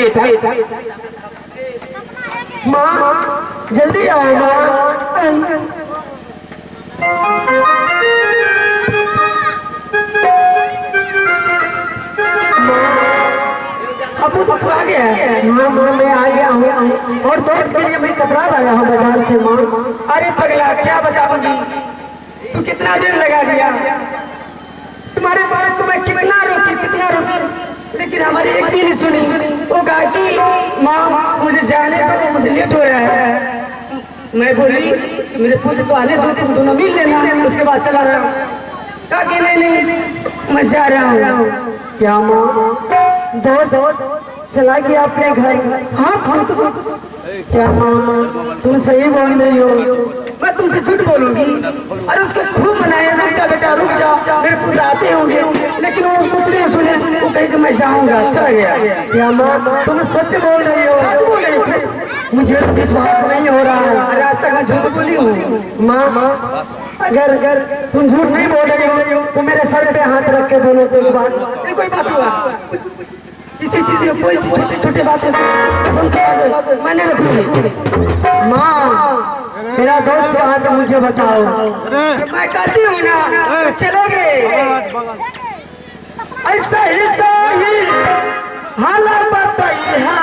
बेटा माँ जल्दी आओ माँ। अब तो आ गया है। माँ मैं आ गया हूँ और दोस्त के लिए मैं कपड़ा लाया हूँ बाजार से माँ। अरे पगला क्या बताऊंगी, तू कितना देर लगा दिया। तुम्हारे बात तो मैं कितना रोकी, लेकिन हमारी एक भी नहीं सुनी। वो कहा कि माँ मुझे जाने दो, मुझे लेट हो रहा है। मैं बोली मेरे पूछ को आने दो, तुम दोनों मिल लेना, उसके बाद चला रहा हूँ। कहा कि नहीं मैं जा रहा हूँ। क्या माँ दोस्त चला गया अपने घर? हाँ क्या माँ तुम सही बोल रही हो? मैं तुमसे झूठ बोलूंगी? अरे उसको खूब मनाया, रुक जा बेटा रुक जा, मेरे पुत्र आते होंगे, लेकिन वो कुछ नहीं सुने। वो कहे कि मैं जाऊंगा, चला गया। क्या माँ तुम सच बोल रही हो? सच बोल रही हो? मुझे तो विश्वास नहीं हो रहा है। अरे आज तक मैं झूठ बोली हूँ माँ? अगर तुम झूठ नहीं बोल रही हो तो मेरे सर पे हाथ रख के बोलो तो एक बार। ये कोई बात हुआ? किसी चीज में कोई छोटे छोटे बातें कसम खा दे मैंने रखूंगी। माँ मेरा दोस्त वहाँ पे मुझे बताओ। मैं कहती हूँ ना चलोगे? ऐसा ही सही हालत बताई है।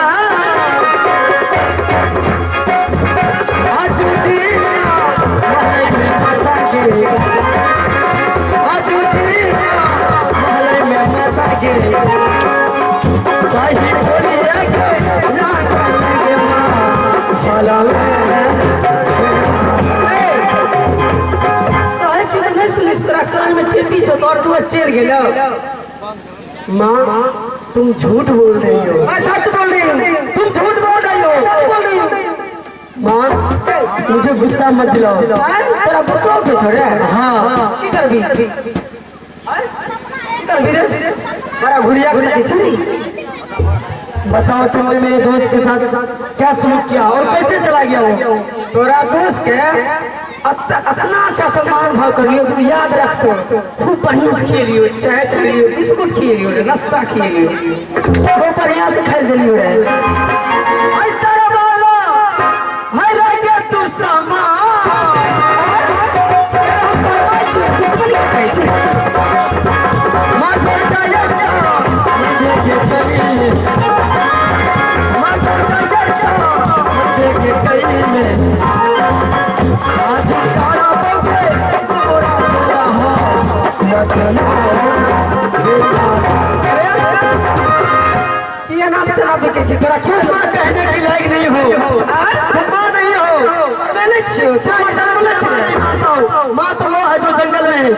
आज दिन महल में माता के, आज दिन महल में माता के सही बोलिए के ना करेंगे माँ भला कान में टिप्पी छो और तू चल गेलो। माँ तुम झूठ बोल रही हो। मैं सच बोल रही हूँ। तुम झूठ बोल रही हो? सच बोल रही हूँ। माँ मुझे गुस्सा मत दिलाओ। तेरा गुस्सा पे छोड़े? हाँ की कर भी रे बड़ा घुड़िया को पीछे। बताओ तुमने मेरे दोस्त के साथ क्या सलूक किया और कैसे चला गया वो? तोरा दोस्त के अपना अच्छा सम्मान भाव करियो, तू याद रख तो खूब बढ़िया से खेलियो, चाय खेलियो, बिस्कुट खेलियो, नाश्ता खेलियो, वो बढ़िया से खेल दिलियो रे। आई तेरा बाला हाय रह तू समा किसको नहीं कहै छै मां गोटा जैसा मुझे के चली, मां गोटा जैसा मुझे के कई में आज काला बगे गोरा गोरा हो लगना ये नाम से ना बिके छी। तोरा क्यों मां कहने के लायक नहीं हो? तुम मां नहीं हो और मैं नहीं छी। क्या मतलब नहीं मानता हूं? मां तो वो है जो जंगल में है।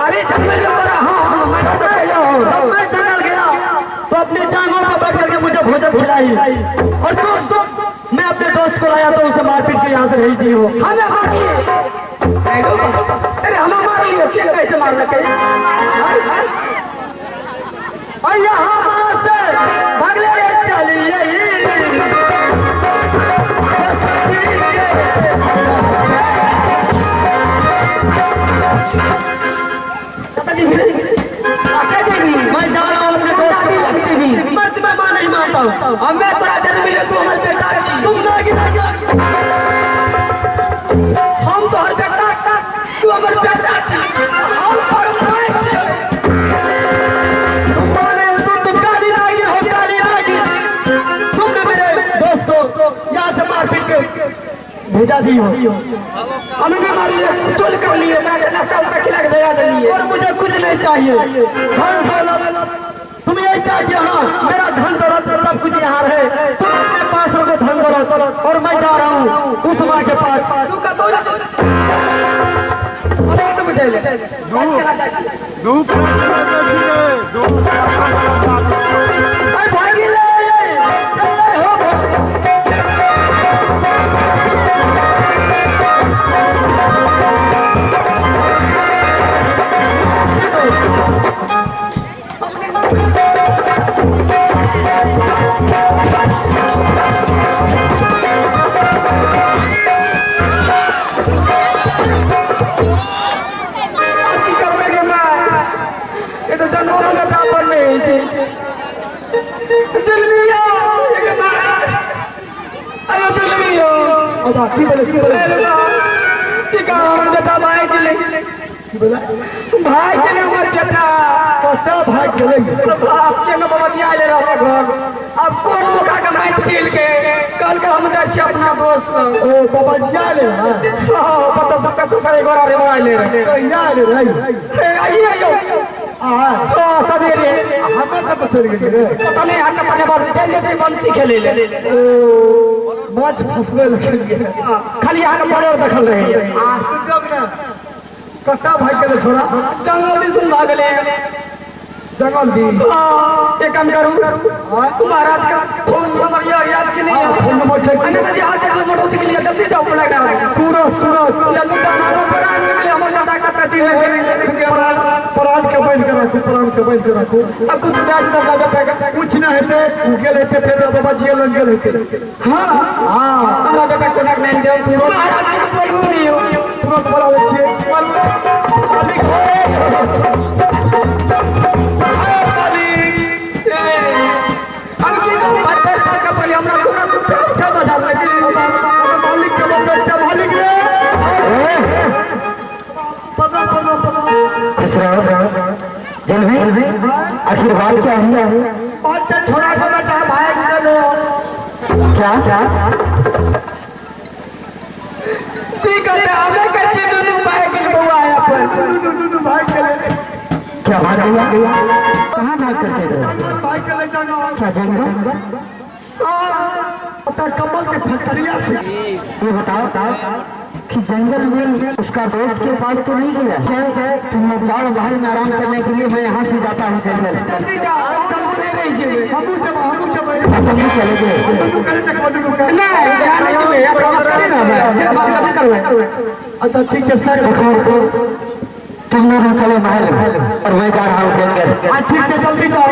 अरे जंगल में बड़ा हां मैं तो गया हूं। जब मैं जंगल गया तो अपने जांघों पर बैठ करके मुझे भोजन खिलाई और तुम मैं अपने दोस्त को लाया तो उसे मारपीट के यहाँ से भेज दी हो। हमें मारिए? अरे हमें मारिए क्या कैसे मार लगे? यहाँ माँ से भगले चलिए मैं जा रहा हूँ अपने दोस्त को। मैं तुम्हें माँ नहीं मानता हूँ। हमें तोरा जन्म मिले तू हमारे बेटा छी। तुम लागी हम तो हर बेटा छी, तू हमारे बेटा छी, हम पर माय छी। तुम माने तुम काली नागिन हो, काली नागिन। तुमने मेरे दोस्त को यहाँ से मार पीट के भेजा दी हो। हमें नहीं मार लिया, चोल कर लिए, मैं नाश्ता उनका खिला के भेजा दिए और मुझे कुछ नहीं चाहिए। धन दौलत तुम यही चाहती हो ना? मेरा धन दौलत सब कुछ यहाँ रहे, तुम अपने पास रखो धन दौलत और मैं जा रहा हूँ उस माँ के पास। तू का तो मुझे ले भागी ले की बोले ठीक है बेटा भाई के लिए बोला भाई के लिए हमारे बेटा पता भाई के लिए बाप के ना बबतिया ले रहा घर अब कौन मुखा का माइक छील के कल का हम जाए छे अपना दोस्त ओ बबतिया ले रहा हां पता सबका तो सारे घर रे मोबाइल ले रहे तो या ले रही आइयो हां सवेरे हमें तो पता नहीं रे पता नहीं हाथ अपने बात चल जैसे बंसी खेले ले मैच फुसले लगे खाली आगे बॉलर देखल रहे आज तो जग ना कट्टा भाई के लिए छोड़ा जंगल भी सुन भागले जंगल भी एक काम करूं महाराज का फोन नंबर याद कि नहीं है फोन नंबर ठीक है तो जहां से मोटरसाइकिल लिया जल्दी जाओ पड़ा तुरंत जल्दी जाना मत कराने के लिए हमारे बेटा का तजी प्राण के बैठ के रखो अब कुछ ब्याज दर लगा कुछ ना हेते उनके लेते फिर बाबा जी लग गेल हां हमारा बेटा को डाक नहीं दे महाराज के बोलू नहीं हो तुरंत बोला ले मालिक हमरा छोरा उठा बजा लगे मालिक के बोल बच्चा मालिक रे पता खुश रहो जल्दी आखिर बात क्या है बात तो छोरा को बेटा भाई के दे क्या ठीक है हमें कच्चे दोनों भाई के बउआ आया पर दोनों भाई के ले क्या भाग गया कहां भाग करके गए भाई के ले जाना क्या जंगल पता कमल के फटरिया थी ये बताओ कि जंगल में उसका दोस्त के पास तो नहीं गया क्या तुम लोग जाओ भाई में आराम करने के लिए मैं यहाँ से जाता हूँ जंगल जल्दी जाओ हम तुम भी चले गए अच्छा ठीक है सर तुम लोग चलो महल और मैं जा रहा हूँ जंगल ठीक है जल्दी जाओ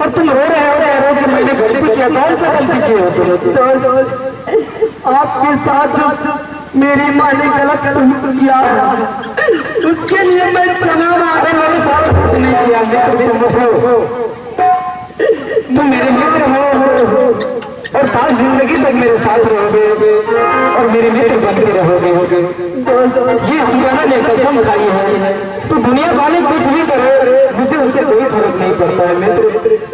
और तुम रो रहे हो कह रहे हो कि मैंने गलती किया कौन सा गलती की हो दोस्त आपके साथ मेरी माँ ने गलत किया उसके लिए मैं क्षमा मांगे। मेरे साथ कुछ नहीं किया मित्र, तुम मेरे मित्र हो और पास जिंदगी तक मेरे साथ रहोगे और मेरे मित्र बनते रहोगे। दोस्त, ये हम दोनों ने कसम खाई है, तो दुनिया वाले कुछ भी करे मुझे उससे कोई फर्क नहीं पड़ता है मित्र।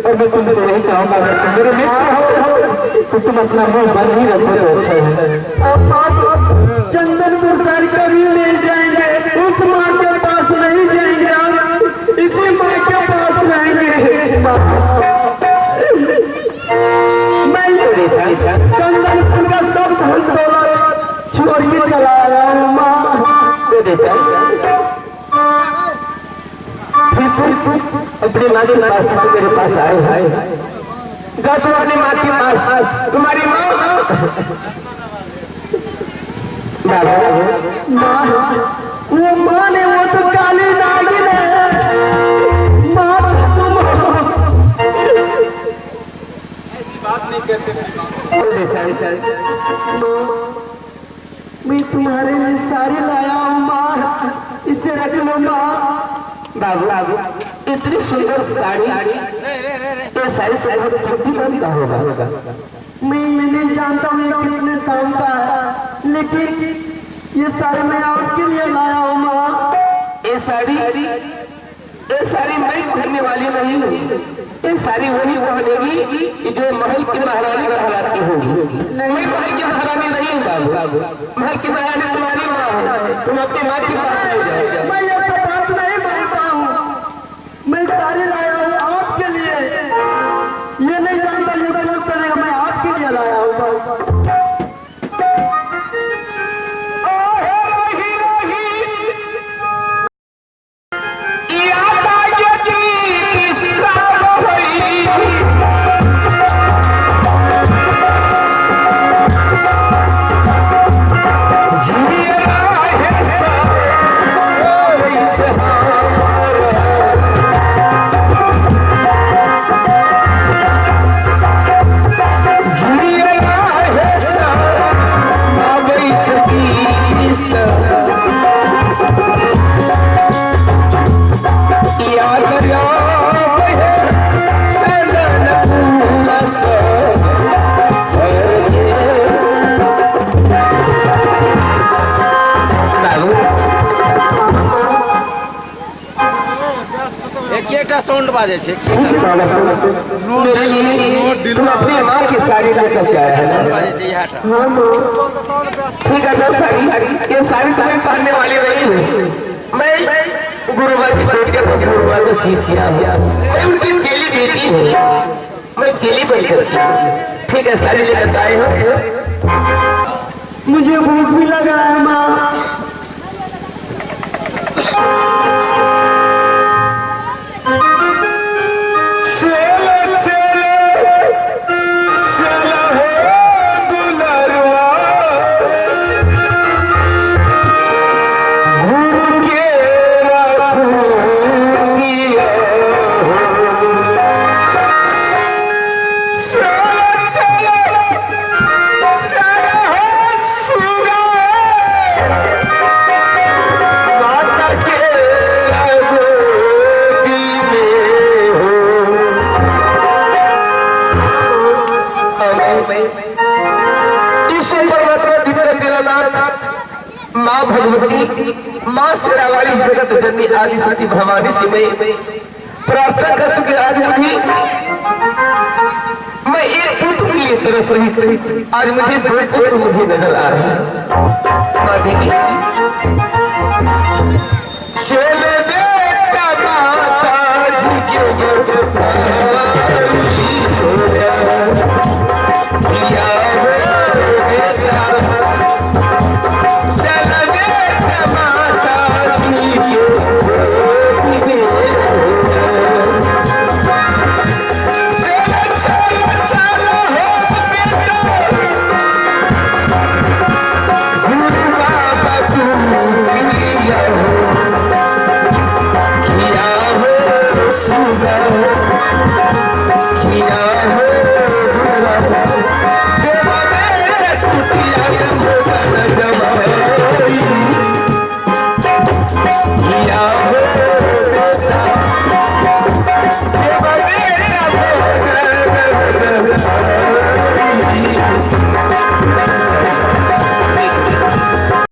और मैं तुमसे यही चाहूंगा, अगर तुम मेरे मित्र हो तो तुम अपना मुंह बंद ही रखो तो अच्छा है। अब आप चंदनपुर सर कभी ले जाएंगे, उस माँ के पास नहीं जाएंगे, आप इसी माँ के पास रहेंगे। चंदनपुर का सब धन दौलत छोड़ के चला आया हूँ माँ। फिर अपनी माँ के पास तो मेरे पास आए जा, तुम अपनी माँ के पास। तुम्हारी माँ वो माँ ने, वो तो काली नागिन है। माँ तुम बात नहीं कहते। मैं तुम्हारे लिए साड़ी लाया हूँ माँ, इसे रख लो माँ। बाबू इतनी सुंदर साड़ी, ये साड़ी तो कितनी दाम का होगा? मैं ये नहीं जानता हूँ ये कितने दाम का है, लेकिन ये साड़ी मैं आपके लिए लाया हूँ माँ। ये साड़ी मैं पहनने वाली नहीं हूँ, ये सारी वही पहनेगी जो महल की महारानी कहलाती होगी। नहीं, महल की महारानी नहीं हूँ बाबू, महल की महारानी तुम्हारी माँ है, तुम अपनी माँ की पास नहीं जाओ। मैं ये सब बात नहीं मानता हूँ, मैं साड़ी लाया हूँ आपके लिए, ये नहीं जानता ये कौन करेगा, मैं आपके लिए लाया हूँ बस। साउंड बाजे छे तुम अपनी माँ की साड़ी लेकर के आया साउंड बाजे छे यहाँ था। हाँ माँ, ठीक है ना साड़ी, ये साड़ी तुम्हें पहनने वाली नहीं हूँ। मैं गुरुवा की कोट के गुरुवा का सीसिया है, मैं उनकी चेली बेटी हूँ, मैं चेली बन करती हूँ। ठीक है, साड़ी लेकर आए हो। मुझे भूख भी लगा है माँ। माँ भगवती, माँ शेरावाली, जगत जननी आदि सती भवानी से मैं प्रार्थना करती कि आज मुझे, मैं एक पुत्र के लिए तरस रही थी, आज मुझे दो पुत्र मुझे नजर आ रहे हैं।